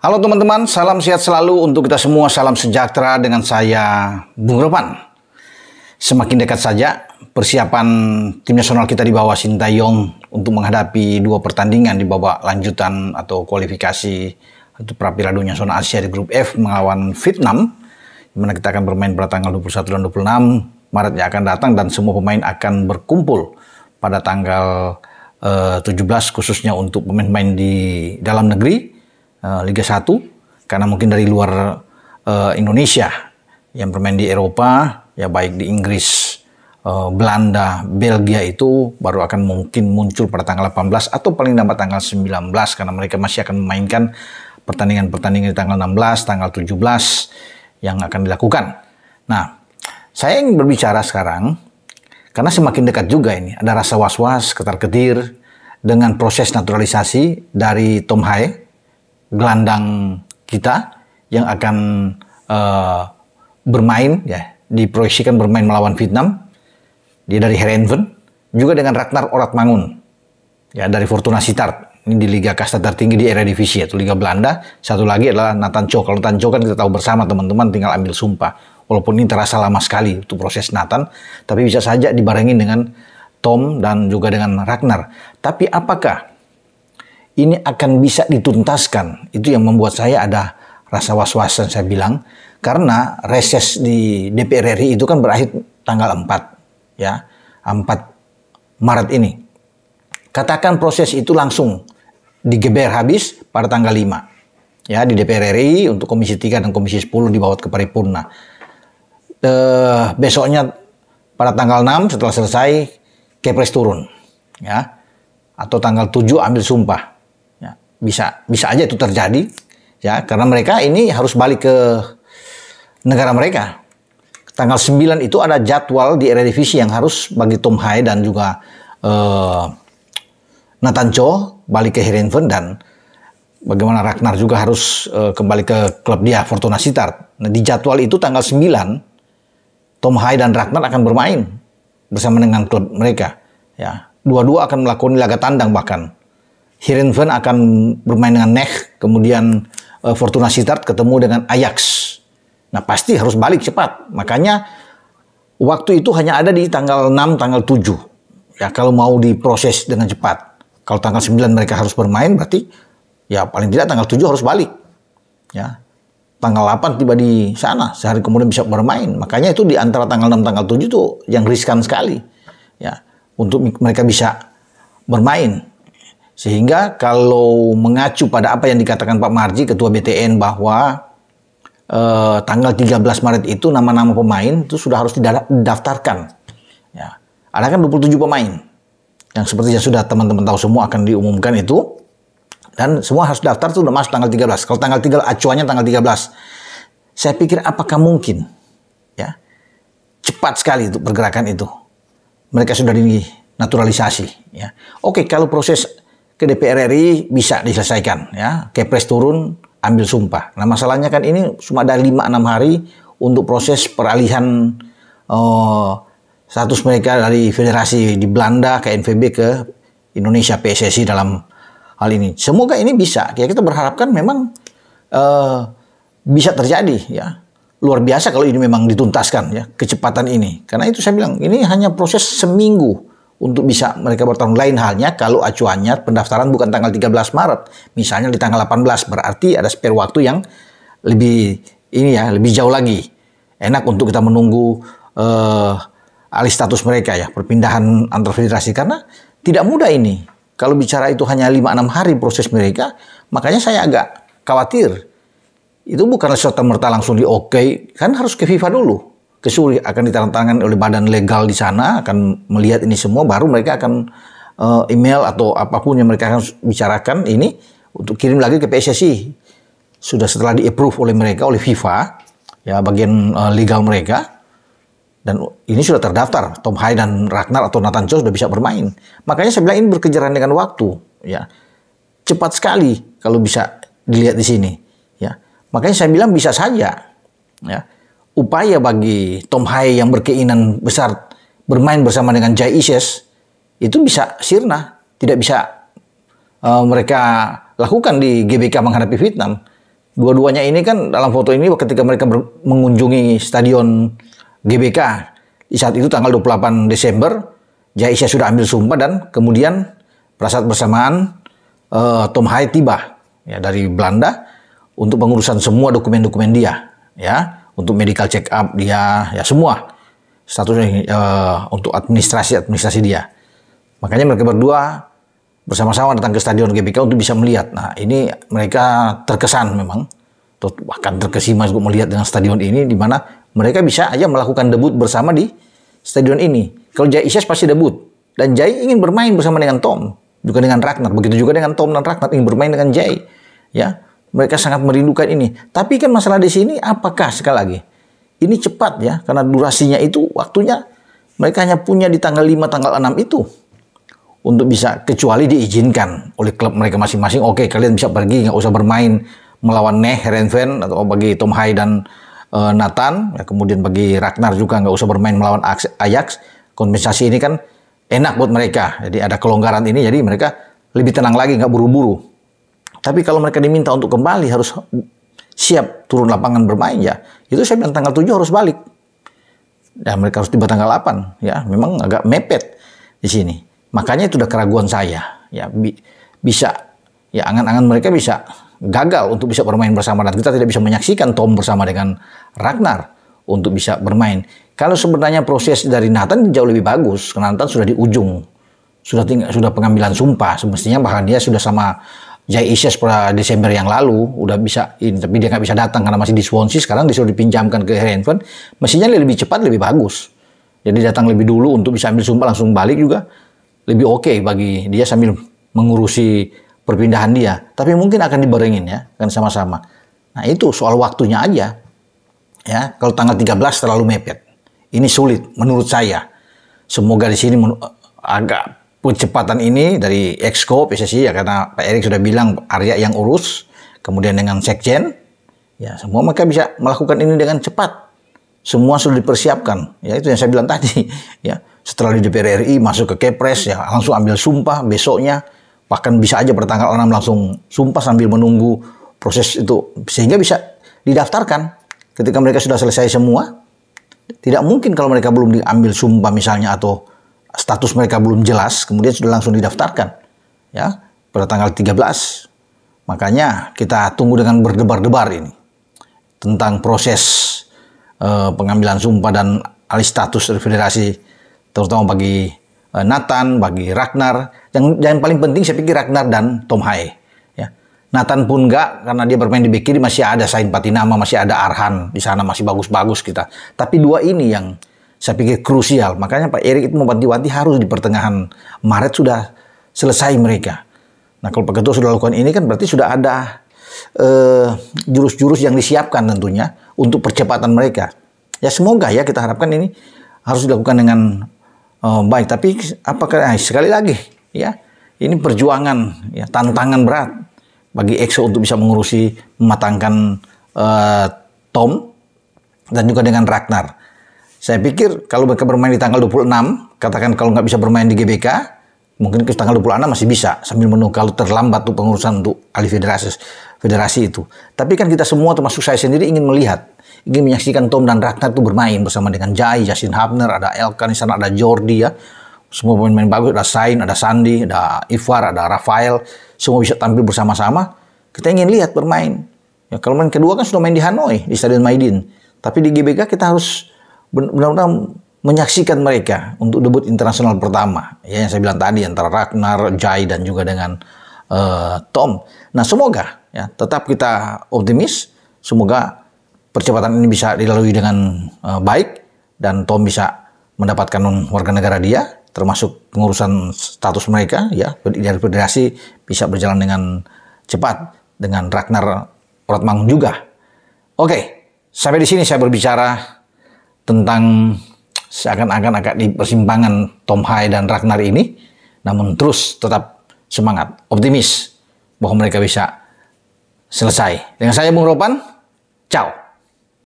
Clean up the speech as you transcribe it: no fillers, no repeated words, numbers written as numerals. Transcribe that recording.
Halo teman-teman, salam sehat selalu untuk kita semua, salam sejahtera dengan saya, Bung Ropan. Semakin dekat saja persiapan tim nasional kita di bawah Sintayong untuk menghadapi dua pertandingan di babak lanjutan atau kualifikasi untuk Piala Dunia Zona Asia di grup F melawan Vietnam, di mana kita akan bermain pada tanggal 21 dan 26 Maret yang akan datang, dan semua pemain akan berkumpul pada tanggal 17 khususnya untuk pemain-pemain di dalam negeri Liga 1, karena mungkin dari luar Indonesia yang bermain di Eropa, ya baik di Inggris, Belanda, Belgia, itu baru akan mungkin muncul pada tanggal 18 atau paling lambat tanggal 19, karena mereka masih akan memainkan pertandingan-pertandingan di tanggal 16, tanggal 17 yang akan dilakukan. Nah, saya ingin berbicara sekarang karena semakin dekat juga ini, ada rasa was-was, ketar-ketir dengan proses naturalisasi dari Tom Hae, gelandang kita yang akan bermain, ya diproyeksikan bermain melawan Vietnam. Dia dari Heerenveen, juga dengan Ragnar Oratmangun, ya dari Fortuna Sittard. Ini di liga kasta tertinggi di Eredivisie, yaitu liga Belanda. Satu lagi adalah Nathan Cho. Kalau Nathan Cho kan kita tahu bersama teman-teman, tinggal ambil sumpah. Walaupun ini terasa lama sekali untuk proses Nathan, tapi bisa saja dibarengin dengan Tom dan juga dengan Ragnar. Tapi apakah ini akan bisa dituntaskan? Itu yang membuat saya ada rasa was-was, saya bilang. Karena reses di DPR RI itu kan berakhir tanggal 4. Ya, 4 Maret ini. Katakan proses itu langsung digeber habis pada tanggal 5. Ya, di DPR RI untuk Komisi 3 dan Komisi 10 dibawa ke paripurna. Besoknya pada tanggal 6 setelah selesai, Kepres turun. Ya, atau tanggal 7 ambil sumpah. Bisa aja itu terjadi, ya, karena mereka ini harus balik ke negara mereka. Tanggal 9 itu ada jadwal di Eredivisie yang harus bagi Tom Hae dan juga Nathan Cho balik ke Heerenveen, dan bagaimana Ragnar juga harus kembali ke klub dia, Fortuna Sittard. Nah, di jadwal itu tanggal 9 Tom Hae dan Ragnar akan bermain bersama dengan klub mereka. Ya, dua-dua akan melakukan laga tandang bahkan. Heerenveen akan bermain dengan NEC, kemudian Fortuna Sittard ketemu dengan Ajax. Nah, pasti harus balik cepat. Makanya waktu itu hanya ada di tanggal 6, tanggal 7. Ya, kalau mau diproses dengan cepat. Kalau tanggal 9 mereka harus bermain, berarti ya paling tidak tanggal 7 harus balik. Ya. Tanggal 8 tiba di sana, sehari kemudian bisa bermain. Makanya itu di antara tanggal 6, tanggal 7 itu yang riskan sekali. Ya, untuk mereka bisa bermain. Sehingga kalau mengacu pada apa yang dikatakan Pak Marji, Ketua BTN, bahwa tanggal 13 Maret itu nama-nama pemain itu sudah harus didaftarkan. Ya. Ada kan 27 pemain. Yang seperti yang sudah teman-teman tahu semua akan diumumkan itu. Dan semua harus daftar itu udah masuk tanggal 13. Kalau tanggal 13, acuannya tanggal 13. Saya pikir apakah mungkin, ya, cepat sekali itu pergerakan itu. Mereka sudah dinaturalisasi. Ya. Oke, kalau proses ke DPR RI bisa diselesaikan, ya. Kepres turun, ambil sumpah. Nah, masalahnya kan ini cuma ada 5-6 hari untuk proses peralihan status mereka dari federasi di Belanda ke NVB ke Indonesia PSSI dalam hal ini. Semoga ini bisa. Ya, kita berharapkan memang bisa terjadi, ya. Luar biasa kalau ini memang dituntaskan, ya, kecepatan ini. Karena itu saya bilang ini hanya proses seminggu untuk bisa mereka bertarung. Lain halnya kalau acuannya pendaftaran bukan tanggal 13 Maret. Misalnya di tanggal 18, berarti ada spare waktu yang lebih ini, ya, lebih jauh lagi. Enak untuk kita menunggu alih status mereka, ya, perpindahan antar federasi, karena tidak mudah ini. Kalau bicara itu hanya 5-6 hari proses mereka, makanya saya agak khawatir. Itu bukanlah serta-merta langsung di-oke, kan harus ke FIFA dulu. Ke Zurich akan ditandatangani oleh badan legal di sana, akan melihat ini semua, baru mereka akan email atau apapun yang mereka akan bicarakan ini untuk kirim lagi ke PSSI. Sudah setelah di-approve oleh mereka, oleh FIFA, ya, bagian legal mereka, dan ini sudah terdaftar. Tom Hae dan Ragnar atau Nathan Cho sudah bisa bermain. Makanya saya bilang ini berkejaran dengan waktu, ya. Cepat sekali kalau bisa dilihat di sini, ya. Makanya saya bilang bisa saja, ya, upaya bagi Tom Hae yang berkeinginan besar bermain bersama dengan Jai Ises itu bisa sirna, tidak bisa mereka lakukan di GBK menghadapi Vietnam. Dua-duanya ini kan dalam foto ini ketika mereka mengunjungi stadion GBK di saat itu tanggal 28 Desember, Jai Isya sudah ambil sumpah dan kemudian pada saat bersamaan Tom Hai tiba ya dari Belanda untuk pengurusan semua dokumen-dokumen dia ya, untuk medical check up dia ya, semua statusnya untuk administrasi dia. Makanya mereka berdua bersama-sama datang ke stadion GBK untuk bisa melihat. Nah, ini mereka terkesan memang, bahkan terkesima juga melihat dengan stadion ini, di mana mereka bisa aja melakukan debut bersama di stadion ini. Kalau Jai Isya pasti debut, dan Jai ingin bermain bersama dengan Tom, juga dengan Ragnar. Begitu juga dengan Tom dan Ragnar ingin bermain dengan Jai. Ya, mereka sangat merindukan ini. Tapi kan masalah di sini, apakah sekali lagi ini cepat ya, karena durasinya itu waktunya mereka hanya punya di tanggal 5, tanggal 6 itu. Untuk bisa, kecuali diizinkan oleh klub mereka masing-masing, oke, kalian bisa pergi, nggak usah bermain melawan Heerenveen, atau bagi Tom Hai dan Nathan, ya, kemudian bagi Ragnar juga nggak usah bermain melawan Ajax. Kompensasi ini kan enak buat mereka, jadi ada kelonggaran ini, jadi mereka lebih tenang lagi, nggak buru-buru. Tapi kalau mereka diminta untuk kembali, harus siap turun lapangan bermain ya, itu saya bilang tanggal 7 harus balik. Dan mereka harus tiba tanggal 8, ya, memang agak mepet di sini. Makanya itu udah keraguan saya, ya bisa, ya angan-angan mereka bisa gagal untuk bisa bermain bersama dan kita tidak bisa menyaksikan Tom bersama dengan Ragnar untuk bisa bermain. Kalau sebenarnya proses dari Nathan jauh lebih bagus, karena Nathan sudah di ujung, sudah pengambilan sumpah, semestinya bahkan dia sudah sama Jai Isya pada Desember yang lalu udah bisa ini, tapi dia nggak bisa datang karena masih di Swansea. Sekarang disuruh dipinjamkan ke Heerenveen, mestinya lebih cepat lebih bagus. Jadi datang lebih dulu untuk bisa ambil sumpah langsung balik juga lebih oke bagi dia sambil mengurusi perpindahan dia. Tapi mungkin akan dibarengin ya, kan sama-sama. Nah itu soal waktunya aja. Ya, kalau tanggal 13 terlalu mepet. Ini sulit menurut saya. Semoga di sini agak percepatan ini dari Exco PSSI ya, karena Pak Erik sudah bilang Arya yang urus, kemudian dengan Sekjen, ya semua mereka bisa melakukan ini dengan cepat. Semua sudah dipersiapkan. Ya itu yang saya bilang tadi. Ya. Setelah di DPR RI masuk ke Kepres ya langsung ambil sumpah besoknya, bahkan bisa aja pada tanggal 6 langsung sumpah sambil menunggu proses itu sehingga bisa didaftarkan ketika mereka sudah selesai semua. Tidak mungkin kalau mereka belum diambil sumpah misalnya atau status mereka belum jelas kemudian sudah langsung didaftarkan ya pada tanggal 13. Makanya kita tunggu dengan berdebar-debar ini tentang proses pengambilan sumpah dan alih status dari federasi, terutama bagi Nathan, bagi Ragnar. Yang paling penting saya pikir Ragnar dan Tom Hai. Ya. Nathan pun enggak, karena dia bermain di bek kiri masih ada Sain Patinama, masih ada Arhan di sana, masih bagus-bagus kita. Tapi dua ini yang saya pikir krusial. Makanya Pak Erik itu mewanti-wanti harus di pertengahan Maret sudah selesai mereka. Nah kalau Pak Ketua sudah lakukan ini kan berarti sudah ada jurus-jurus yang disiapkan tentunya untuk percepatan mereka. Ya semoga ya kita harapkan ini harus dilakukan dengan baik, tapi apakah sekali lagi ya ini perjuangan ya, tantangan berat bagi EXO untuk bisa mengurusi mematangkan Tom dan juga dengan Ragnar. Saya pikir kalau mereka bermain di tanggal 26, katakan kalau nggak bisa bermain di GBK, mungkin ke tanggal 26 masih bisa sambil menunggu kalau terlambat tuh pengurusan untuk alih federasi itu. Tapi kan kita semua termasuk saya sendiri ingin menyaksikan Tom dan Ragnar itu bermain bersama dengan Jai, Justin Hubner, ada Elkan di sana, ada Jordi ya. Semua pemain bagus, ada Sain, ada Sandi, ada Ivar, ada Rafael. Semua bisa tampil bersama-sama. Kita ingin lihat bermain. Ya, kalau main kedua kan sudah main di Hanoi, di Stadion Maidin. Tapi di GBK kita harus benar-benar menyaksikan mereka untuk debut internasional pertama. Ya, yang saya bilang tadi antara Ragnar, Jai, dan juga dengan Tom. Nah semoga ya tetap kita optimis. Semoga percepatan ini bisa dilalui dengan baik dan Tom bisa mendapatkan warga negara dia, termasuk pengurusan status mereka ya dari federasi bisa berjalan dengan cepat dengan Ragnar Oratmangun juga. Oke, sampai di sini saya berbicara tentang seakan-akan agak di persimpangan Tom Hai dan Ragnar ini, namun terus tetap semangat, optimis bahwa mereka bisa selesai. Dengan saya Bung Ropan, ciao.